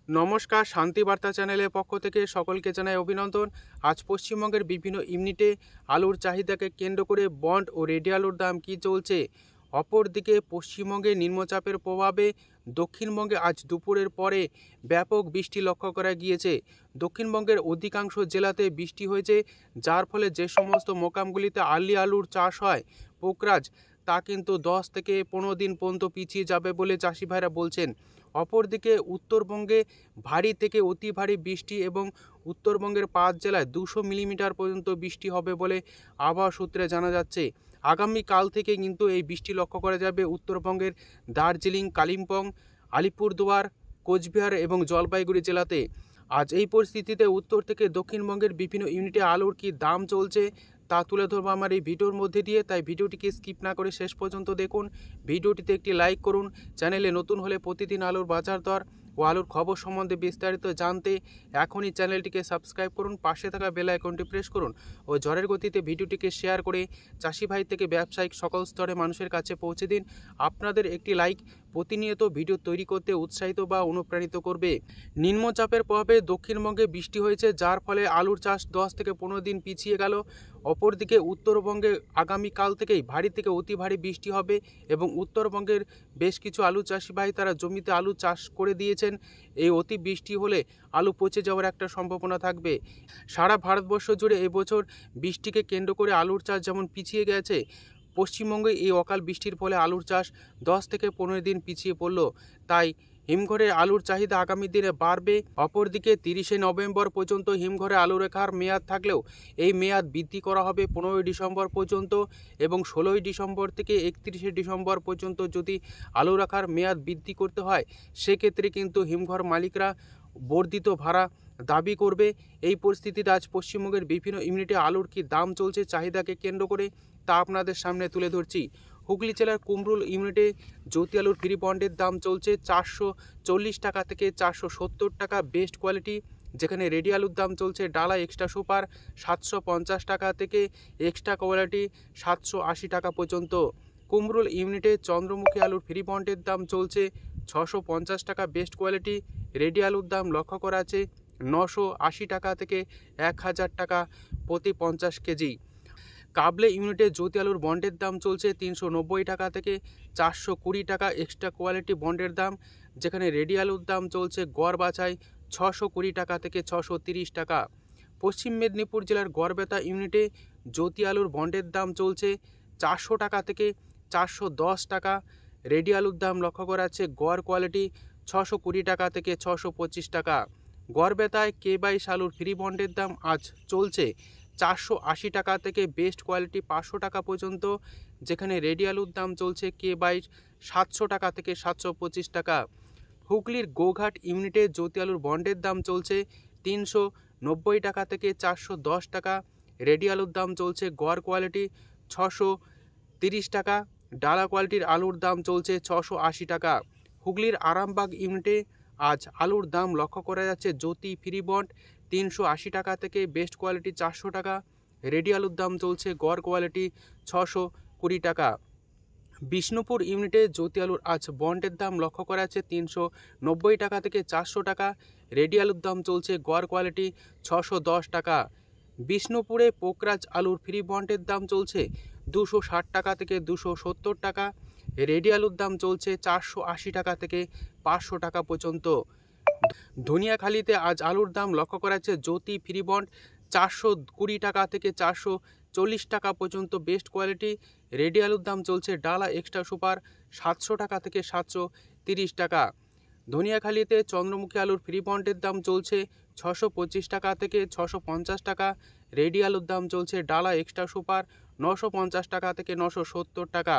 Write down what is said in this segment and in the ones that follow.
নমস্কার, শান্তিবার্তা চ্যানেলের পক্ষ থেকে সকলকে জানাই অভিনন্দন। আজ পশ্চিমবঙ্গের বিভিন্ন ইউনিটে আলুর চাহিদাকে কেন্দ্র করে বন্ড ও রেডি আলুর দাম কী চলছে। অপরদিকে পশ্চিমবঙ্গে নিম্নচাপের প্রভাবে দক্ষিণবঙ্গে আজ দুপুরের পরে ব্যাপক বৃষ্টি লক্ষ্য করা গিয়েছে। দক্ষিণবঙ্গের অধিকাংশ জেলাতে বৃষ্টি হয়েছে, যার ফলে যে সমস্ত মোকামগুলিতে আর্লি আলুর চাষ হয় পোকরাজ, তা কিন্তু 10 থেকে 15 দিন পর্যন্ত পিছিয়ে যাবে বলে চাষি ভাইরা বলছেন। অপরদিকে উত্তরবঙ্গে ভারী থেকে অতি ভারী বৃষ্টি এবং উত্তরবঙ্গের 5 জেলায় 200 মিলিমিটার পর্যন্ত বৃষ্টি হবে বলে আবহাওয়া সূত্রে জানা যাচ্ছে। আগামীকাল থেকে কিন্তু এই বৃষ্টি লক্ষ্য করা যাবে উত্তরবঙ্গের দার্জিলিং, কালিম্পং, আলিপুরদুয়ার, কোচবিহার এবং জলপাইগুড়ি জেলাতে। আজ এই পরিস্থিতিতে উত্তর থেকে দক্ষিণবঙ্গের বিভিন্ন ইউনিটে আলুর কী দাম চলছে তা তুলে ধরবো আমার এই ভিডিওর মধ্যে দিয়ে, তাই ভিডিওটিকে স্কিপ না করে শেষ পর্যন্ত দেখুন। ভিডিওটিতে একটি লাইক করুন। চ্যানেলে নতুন হলে প্রতিদিন আলুর বাজার দর ও আলুর খবর সম্বন্ধে বিস্তারিত জানতে এখনই চ্যানেলটিকে সাবস্ক্রাইব করুন, পাশে থাকা বেল আইকনটি প্রেস করুন ও ঝড়ের গতিতে ভিডিওটিকে শেয়ার করে চাষি ভাই থেকে ব্যবসায়িক সকল স্তরে মানুষের কাছে পৌঁছে দিন। আপনাদের একটি লাইক প্রতিনিয়ত ভিডিও তৈরি করতে উৎসাহিত বা অনুপ্রাণিত করবে। নিম্নচাপের প্রভাবে দক্ষিণবঙ্গে বৃষ্টি হয়েছে, যার ফলে আলুর চাষ 10 থেকে 15 দিন পিছিয়ে গেল। অপরদিকে উত্তরবঙ্গে আগামীকাল থেকেই ভারী থেকে অতি ভারী বৃষ্টি হবে এবং উত্তরবঙ্গের বেশ কিছু আলু চাষি ভাই তারা জমিতে আলু চাষ করে দিয়েছেন। এই অতি বৃষ্টি হলে আলু পচে যাওয়ার একটা সম্ভাবনা থাকবে। সারা ভারতবর্ষ জুড়ে এবছর বৃষ্টিকে কেন্দ্র করে আলুর চাষ যেমন পিছিয়ে গেছে, পশ্চিমবঙ্গে এই অকাল বৃষ্টির ফলে আলুর চাষ 10 থেকে 15 দিন পিছিয়ে পড়ল। তাই হিমঘরে আলুর চাহিদা আগামী দিনে বাড়বে। অপরদিকে 30শে নভেম্বর পর্যন্ত হিমঘরে আলু রাখার মেয়াদ থাকলেও এই মেয়াদ বৃদ্ধি করা হবে 15ই ডিসেম্বর পর্যন্ত এবং 16ই ডিসেম্বর থেকে 31শে ডিসেম্বর পর্যন্ত যদি আলু রাখার মেয়াদ বৃদ্ধি করতে হয়, সেক্ষেত্রে কিন্তু হিমঘর মালিকরা বর্ধিত ভাড়া দাবি করবে। এই পরিস্থিতিতে আজ পশ্চিমবঙ্গের বিভিন্ন ইউনিটে আলুর কী দাম চলছে চাহিদাকে কেন্দ্র করে তা আপনাদের সামনে তুলে ধরছি। হুগলি জেলার কুমরুল ইউনিটে জ্যোতি আলুর ফ্রি বন্ডের দাম চলছে 440 টাকা থেকে 470 টাকা বেস্ট কোয়ালিটি, যেখানে রেডি আলুর দাম চলছে ডালা এক্সট্রা সুপার 750 টাকা থেকে এক্সট্রা কোয়ালিটি 780 টাকা পর্যন্ত। কুমরুল ইউনিটে চন্দ্রমুখী আলুর ফ্রি বন্ডের দাম চলছে 650 টাকা বেস্ট কোয়ালিটি, রেডি আলুর দাম লক্ষ্য করা আছে 980 টাকা থেকে 1000 টাকা প্রতি 50 কেজি। কাবলে ইউনিটে জ্যোতি আলুর বন্ডের দাম চলছে 390 টাকা থেকে 420 টাকা এক্সট্রা কোয়ালিটি বন্ডের দাম, যেখানে রেডি আলুর দাম চলছে গড় বাছাই 620 টাকা থেকে 630 টাকা। পশ্চিম মেদিনীপুর জেলার গড়বেতা ইউনিটে জ্যোতি আলুর বন্ডের দাম চলছে 400 টাকা থেকে 410 টাকা, রেডি আলুর দাম লক্ষ্য করা যাচ্ছে গড় কোয়ালিটি 620 টাকা থেকে 625 টাকা। গড়বেতায় কে22 আলুর ফ্রি বন্ডের দাম আজ চলছে 480 টাকা থেকে বেস্ট কোয়ালিটি 500 টাকা পর্যন্ত, যেখানে রেডি আলুর দাম চলছে কে22 700 টাকা থেকে 725 টাকা। হুগলির গোঘাট ইউনিটে জ্যোতি আলুর বন্ডের দাম চলছে 390 টাকা থেকে 410 টাকা, রেডি আলুর দাম চলছে গড় কোয়ালিটি 630 টাকা, ডালা কোয়ালিটির আলুর দাম চলছে 680 টাকা। হুগলির আরামবাগ ইউনিটে আজ আলুর দাম লক্ষ্য করা যাচ্ছে জ্যোতি ফ্রি বন্ড 380 টাকা থেকে বেস্ট কোয়ালিটি 400 টাকা, রেডি আলুর দাম চলছে গড় কোয়ালিটি 620 টাকা। বিষ্ণুপুর ইউনিটে জ্যোতি আলুর আজ বন্ডের দাম লক্ষ্য করা যাচ্ছে 390 টাকা থেকে 400 টাকা, রেডি আলুর দাম চলছে গড় কোয়ালিটি 610 টাকা। বিষ্ণুপুরে পোকরাজ আলুর ফ্রি বন্ডের দাম চলছে 260 টাকা থেকে 270 টাকা, রেডি আলুর দাম চলছে 480 টাকা থেকে 500 টাকা পর্যন্ত। ধনিয়াখালীতে আজ আলুর দাম লক্ষ্য করা যাচ্ছে জ্যোতি ফ্রি বন্ড 420 টাকা থেকে 440 টাকা পর্যন্ত বেস্ট কোয়ালিটি, রেডি আলুর দাম চলছে ডালা এক্সট্রা সুপার 700 টাকা থেকে 730 টাকা। ধনিয়াখালীতে চন্দ্রমুখী আলুর ফ্রি বন্ডের দাম চলছে 625 টাকা থেকে 650 টাকা, রেডি আলুর দাম চলছে ডালা এক্সট্রা সুপার 950 টাকা থেকে 970 টাকা।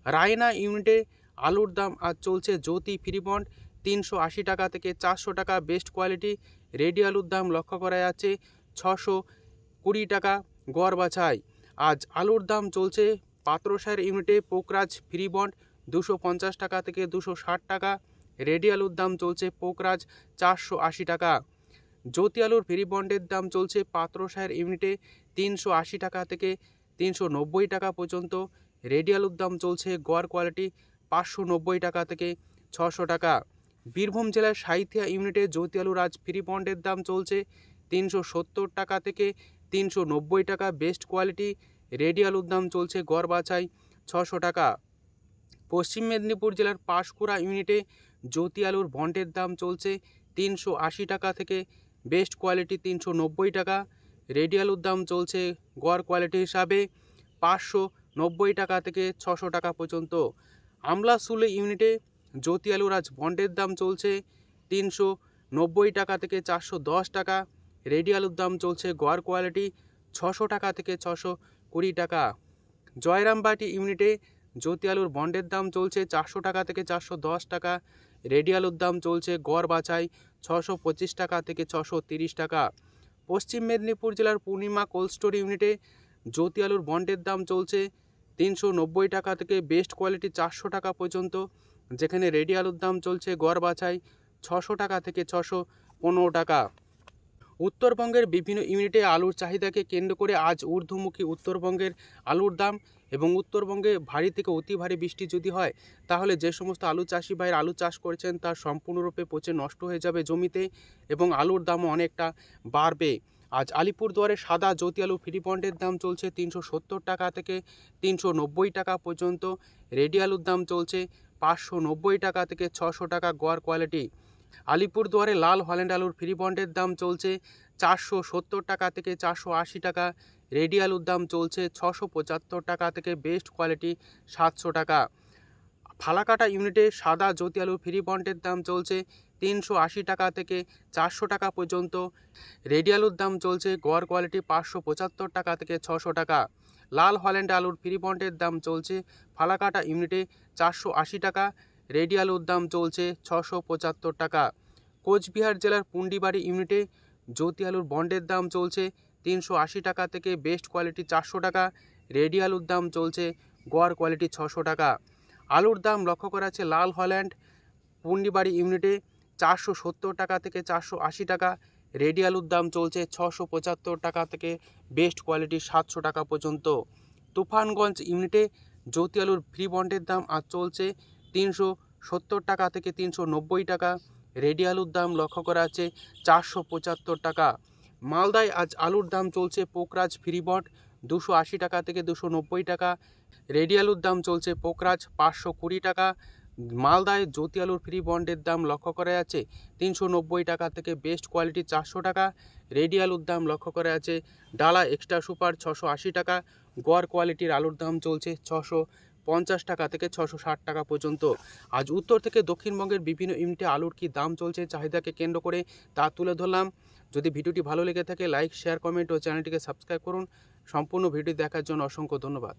রায়না ইউনিটে আলুর দাম আজ চলছে জ্যোতি ফ্রি বন্ড 380 টাকা থেকে 400 টাকা বেস্ট কোয়ালিটি, রেডি আলুর দাম লক্ষ্য করা যাচ্ছে 620 টাকা গড় বাছাই। আজ আলুর দাম চলছে পাত্রসার ইউনিটে পোকরাজ ফ্রি বন্ড 250 টাকা থেকে 260 টাকা, রেডি আলুর দাম চলছে পোকরাজ 480 টাকা। জ্যোতি আলুর ফ্রি বন্ডের দাম চলছে পাত্রসার ইউনিটে 380 টাকা থেকে 390 টাকা পর্যন্ত, রেডি আলুর দাম চলছে গড় কোয়ালিটি 590 টাকা থেকে 600 টাকা। বীরভূম জেলার সাঁইথিয়া ইউনিটে জ্যোতি আলুর আজ ফ্রি বন্ডের দাম চলছে 370 টাকা থেকে 390 টাকা। বেস্ট কোয়ালিটি রেডি আলুর দাম চলছে গড় বাছাই 600 টাকা। পশ্চিম মেদিনীপুর জেলার পাঁশকুড়া ইউনিটে জ্যোতি আলুর বন্ডের দাম চলছে 380 টাকা থেকে বেস্ট কোয়ালিটি 390 টাকা। রেডি আলুর দাম চলছে গড় কোয়ালিটি হিসাবে 590 টাকা থেকে 600 টাকা পর্যন্ত। আমলাশুলি ইউনিটে জ্যোতি আলুর আজ বন্ডের দাম চলছে 390 টাকা থেকে 410 টাকা। রেডি আলুর দাম চলছে গড় কোয়ালিটি 600 টাকা থেকে 620 টাকা। জয়রামবাটি ইউনিটে জ্যোতি আলুর বন্ডের দাম চলছে 400 টাকা থেকে 410 টাকা। রেডি আলুর দাম চলছে গড় বাছাই 625 টাকা থেকে 630 টাকা। পশ্চিম মেদিনীপুর জেলার পূর্ণিমা কোল্ড স্টোর ইউনিটে জ্যোতি আলুর বন্ডের দাম চলছে 390 টাকা থেকে বেস্ট কোয়ালিটি 400 টাকা পর্যন্ত, যেখানে রেডি আলুর দাম চলছে গড় বাছাই 600 টাকা থেকে 615 টাকা। উত্তরবঙ্গের বিভিন্ন ইউনিটে আলুর চাহিদাকে কেন্দ্র করে আজ ঊর্ধ্বমুখী উত্তরবঙ্গের আলুর দাম এবং উত্তরবঙ্গে ভারী থেকে অতি ভারী বৃষ্টি যদি হয় তাহলে যে সমস্ত আলু চাষি ভাইয়ের আলু চাষ করেছেন তার সম্পূর্ণরূপে পচে নষ্ট হয়ে যাবে জমিতে এবং আলুর দামও অনেকটা বাড়বে। আজ আলিপুরদুয়ারে সাদা জ্যোতি আলু ফ্রি বন্ডের দাম চলছে 370 টাকা থেকে 390 টাকা পর্যন্ত। রেডি আলুর দাম চলছে 590 টাকা থেকে 600 টাকা গড় কোয়ালিটি। আলিপুরদুয়ারে লাল হল্যান্ড আলুর ফ্রি বন্ডের দাম চলছে 470 টাকা থেকে 480 টাকা। রেডি আলুর দাম চলছে 675 টাকা থেকে বেস্ট কোয়ালিটি 700 টাকা। ফালাকাটা ইউনিটে সাদা জ্যোতি আলুর ফ্রি বন্ডের দাম চলছে 380 টাকা থেকে 400 টাকা পর্যন্ত। রেডি আলুর দাম চলছে গড় কোয়ালিটি 575 টাকা থেকে 600 টাকা। লাল হল্যান্ড আলুর ফ্রি বন্ডের দাম চলছে ফালাকাটা ইউনিটে 480 টাকা। রেডি আলুর দাম চলছে 675 টাকা। কোচবিহার জেলার পুন্ডিবাড়ি ইউনিটে জ্যোতি আলুর বন্ডের দাম চলছে 380 টাকা থেকে বেস্ট কোয়ালিটি 400 টাকা। রেডি আলুর দাম চলছে গড় কোয়ালিটি 600 টাকা। আলুর দাম লক্ষ্য করা আছে লাল হল্যান্ড পুন্ডিবাড়ি ইউনিটে 470 টাকা থেকে 480 টাকা। রেডি আলুর দাম চলছে 675 টাকা থেকে বেস্ট কোয়ালিটি 700 টাকা পর্যন্ত। তুফানগঞ্জ ইউনিটে জ্যোতি আলুর ফ্রি বন্ডের দাম আজ চলছে 370 টাকা থেকে 390 টাকা। রেডি আলুর দাম লক্ষ্য করা আছে 475 টাকা। মালদায় আজ আলুর দাম চলছে পোকরাজ ফ্রি বন্ড 280 টাকা থেকে 290 টাকা। রেডি আলুর দাম চলছে পোকরাজ 520 টাকা। মালদায় জ্যোতি আলুর ফ্রি বন্ডের দাম লক্ষ্য করা যাচ্ছে 390 টাকা থেকে বেস্ট কোয়ালিটি 400 টাকা। রেডি আলুর দাম লক্ষ্য করা আছে ডালা এক্সট্রা সুপার 680 টাকা। গড় কোয়ালিটির আলুর দাম চলছে 650 টাকা থেকে 660 টাকা পর্যন্ত। আজ উত্তর থেকে দক্ষিণবঙ্গের বিভিন্ন ইউনিটে আলুর কি দাম চলছে চাহিদাকে কেন্দ্র করে তা তুলে ধরলাম। যদি ভিডিওটি ভালো লেগে থাকে লাইক শেয়ার কমেন্ট ও চ্যানেলটিকে সাবস্ক্রাইব করুন। সম্পূর্ণ ভিডিও দেখার জন্য অসংখ্য ধন্যবাদ।